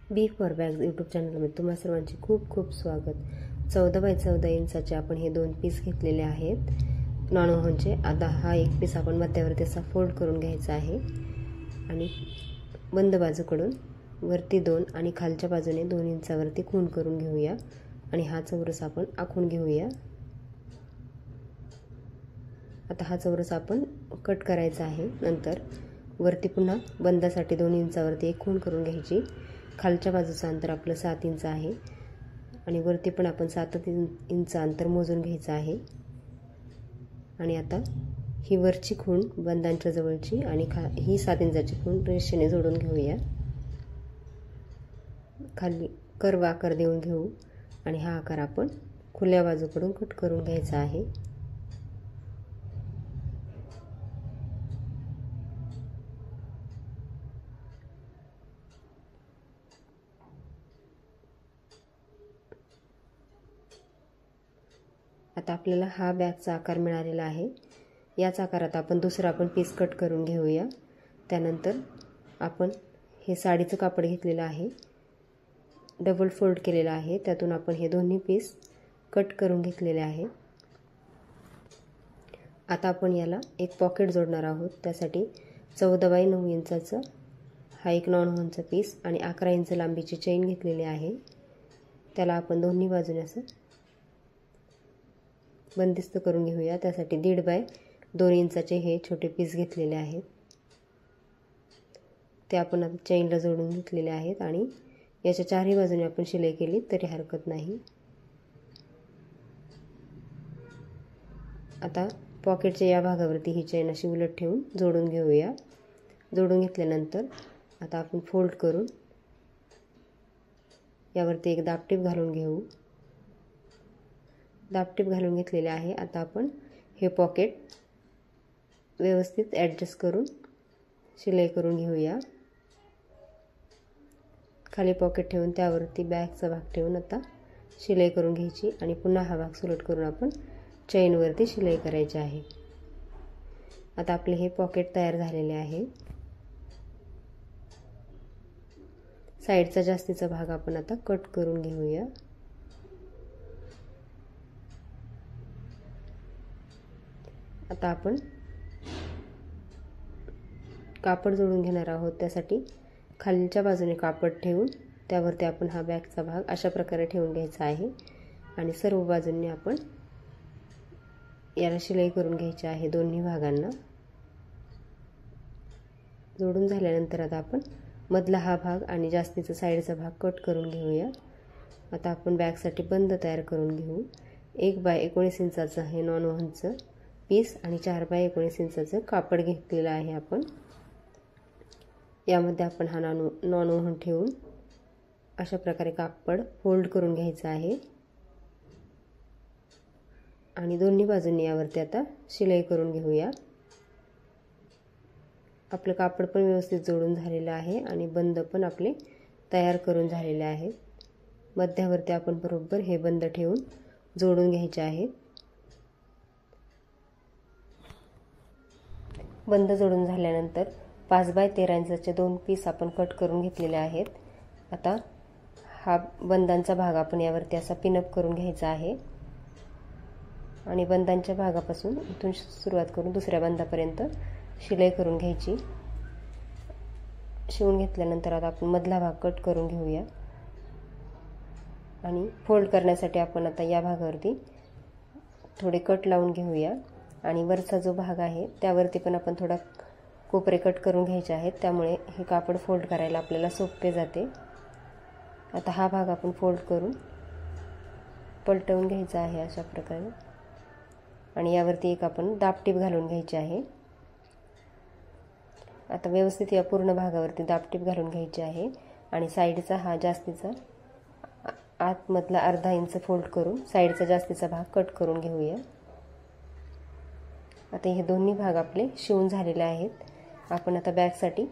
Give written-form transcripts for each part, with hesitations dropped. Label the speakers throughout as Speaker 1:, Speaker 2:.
Speaker 1: B for bags YouTube चॅनलमध्ये तुम्हा सर्वांचे खूप खूप स्वागत। 14 बाय 14 इंचाचे आपण हे 2 पीस घेतलेले आहेत नॉन ओव्हनचे। आता हा एक पीस आपण मध्यावरती असा फोल्ड करून घ्यायचा आहे आणि बंद बाजूकडून वरती 2 आणि खालच्या बाजूने 2 इंचावरती खूण करून घेऊया आणि हा चौरस आपण आखून घेऊया। आता हा चौरस आपण कट करायचा आहे। नंतर वरती पुन्हा बंदासाठी 2 इंचावरती एक खूण करून घ्यायची। खालच्या बाजूचं अंतर आपलं 7 इंच आहे आणि वरती पण आपण 7 इंच अंतर मोजून घ्यायचं आहे। आणि आता ही वरची खूण बंदांच्या जवळची आणि ही 7 इंचाची खूण रेषेने जोडून घेऊया। खाली कर्व आकार देऊन घेऊ आणि हा आकार आपण खुल्या बाजूकडून कट करून घ्यायचा आहे। आता आपल्याला हा बॅगचा आकार मिळालेला आहे। याच आकारात आपण दुसरा पीस कट करून घेऊया। त्यानंतर आपण हे साडीचं कापड घेतलेलं आहे, डबल फोल्ड केलेला आहे, त्यातून आपण हे दोन्ही पीस कट करून घेतलेले आहे। आता आपण याला एक पॉकेट जोडणार आहोत। त्यासाठी 14 बाय 9 इंचाचा हा एक नॉन ओव्हनचा पीस आणि 11 इंच लांबीची चेन घेतलेली आहे। त्याला आपण दोन्ही बाजूने असं बंदिस्त करून घेऊया। त्यासाठी 1.5 बाय 2 इंचाचे हे छोटे पीस घेतलेले आहेत, ते आपण आता चेनला जोडून घेतलेले आहेत आणि याच्या चारही बाजूने आपण शिलाई केली तरी हरकत नाही। आता पॉकेटच्या या भागावरती ही चेन अशी उलट ठेवून जोडून घेऊया। जोडून घेतल्यानंतर आता आपण फोल्ड करून यावरती एक दाबटीप घालून घेऊ। दाबटीप घालून घेतलेले आहे। आता आपण हे पॉकेट व्यवस्थित ॲडजस्ट करून शिलाई करून घेऊया। खाली पॉकेट ठेवून त्यावरती बॅगचा भाग ठेवून आता शिलाई करून घ्यायची आणि पुन्हा हा भाग सुलट करून आपण चेनवरती शिलाई करायची आहे। आता आपले हे पॉकेट तयार झालेले आहे। साईडचा जास्तीचा भाग आपण आता कट करून घेऊया। आता आपण कापड जोडून घेणार आहोत। त्यासाठी खालच्या बाजूने कापड ठेवून त्यावरती आपण हा बॅगचा भाग अशा प्रकारे ठेवून घ्यायचा आहे आणि सर्व बाजूंनी आपण याला शिलाई करून घ्यायची आहे। दोन्ही भागांना जोडून झाल्यानंतर आता आपण मधला हा भाग आणि जास्तीचा साईडचा भाग कट करून घेऊया। आता आपण बॅगसाठी बंद तयार करून घेऊ। 1 बाय 19 इंचाचं हे नॉन ओव्हनचं पीस आणि 4 बाय 19 इंचाचं कापड घेतलेलं आहे आपण। यामध्ये आपण हा नॉन ओव्हन ठेवून अशा प्रकारे कापड फोल्ड करून घ्यायचं आहे आणि दोन्ही बाजूंनी यावरती आता शिलाई करून घेऊया। आपलं कापड पण व्यवस्थित जोडून झालेलं आहे आणि बंद पण आपले तयार करून झालेले आहेत। मध्यावरती आपण बरोबर हे बंद ठेवून जोडून घ्यायचे आहेत। बंद जोडून झाल्यानंतर 5 बाय 13 इंचाचे 2 पीस आपण कट करून घेतलेले आहेत। आता हा बंदांचा भाग आपण यावरती असा पिनअप करून घ्यायचा आहे आणि बंदांच्या भागापासून इथून सुरुवात करून दुसऱ्या बंदापर्यंत शिलाई करून घ्यायची। शिवून घेतल्यानंतर आता आपण मधला भाग कट करून घेऊया आणि फोल्ड करण्यासाठी आपण आता या भागावरती थोडे कट लावून घेऊया आणि वरचा जो भाग आहे त्यावरती पण आपण थोडा कोपरे कट करून घ्यायचे आहेत, त्यामुळे हे कापड फोल्ड करायला आपल्याला सोपे जाते। आता हा भाग आपण फोल्ड करून पलटवून घ्यायचा आहे अशा प्रकारे आणि यावरती एक आपण दाबटीप घालून घ्यायची आहे। आता व्यवस्थित या पूर्ण भागावरती दाबटीप घालून घ्यायची आहे आणि साईडचा हा जास्तीचा आतमधला अर्धा इंच फोल्ड करून साईडचा जास्तीचा भाग कट करून घेऊया। आता हे दोन्ही भाग आपले शिवून झालेले आहेत। आपण आता बॅगसाठी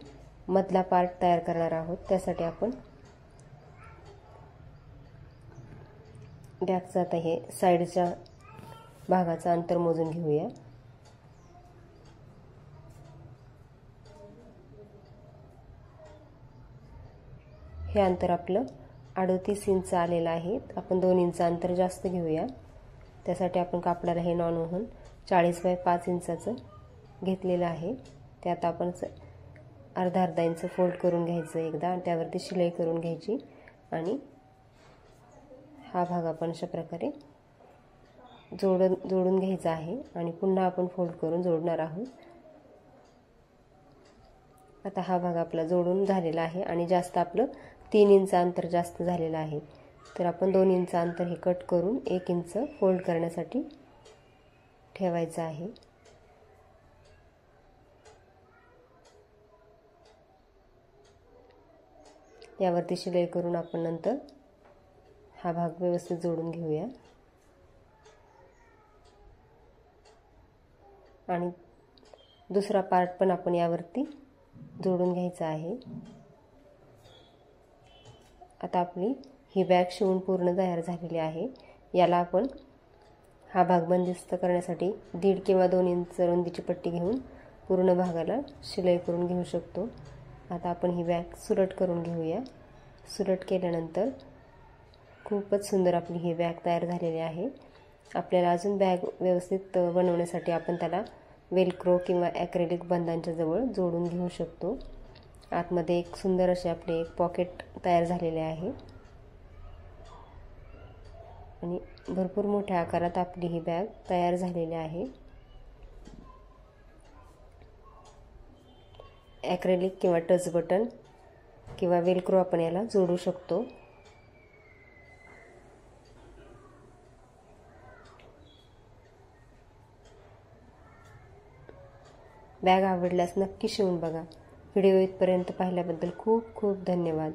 Speaker 1: मधला पार्ट तयार करणार आहोत। त्यासाठी आपण बॅगचं आता हे साईडच्या भागाचं अंतर मोजून घेऊया। हे अंतर आपलं 38 इंच आलेलं आहे. आपण 2 इंच अंतर जास्त घेऊया. त्यासाठी आपण कापडाला हे नॉन-वूवन 40 बाय 5 इंचाचं घेतलेलं आहे. ते आता आपण अर्धा इंच फोल्ड करून घ्यायचं एकदा आणि त्यावरती शिलाई करून घ्यायची आणि हा भाग आपण अशा प्रकारे जोडून घ्यायचा आहे आणि पुन्हा आपण फोल्ड करून जोडणार आहोत. आता हा भाग आपला जोडून झालेला आहे आणि जास्त आपलं 3 इंच अंतर जास्त झालेलं आहे. तर आपण 2 इंच अंतर हे कट करून 1 इंच फोल्ड करण्यासाठी ठेवायचं आहे. यावरती शिलाई करून आपण नंतर हा भाग व्यवस्थित जोडून घेऊया आणि दुसरा पार्ट पण आपण यावरती जोडून घ्यायचा आहे. आता आपली ही बॅग शिवून पूर्ण तयार झालेली आहे. याला आपण हा भाग बंदिस्त करण्यासाठी 1.5 किंवा 2 इंच रुंदीची पट्टी घेऊन पूर्ण भागाला शिलाई करून घेऊ शकतो. आता आपण ही बॅग सुरट करून घेऊया. सुरट केल्यानंतर खूपच सुंदर आपली ही बॅग तयार झालेली आहे. आपल्याला अजून बॅग व्यवस्थित बनवण्यासाठी आपण त्याला वेलक्रो किंवा ॲक्रेलिक बंदांच्या जवळ जोडून घेऊ शकतो. आतमध्ये एक सुंदर असे आपले एक पॉकेट तयार झालेले आहे आणि भरपूर मोठ्या आकारात आपली ही बॅग तयार झालेली आहे. ॲक्रेलिक किंवा टच बटन किंवा वेलक्रो आपण याला जोडू शकतो. बॅग आवडल्यास नक्की शिवून बघा. व्हिडिओ इथपर्यंत पाहिल्याबद्दल खूप खूप धन्यवाद.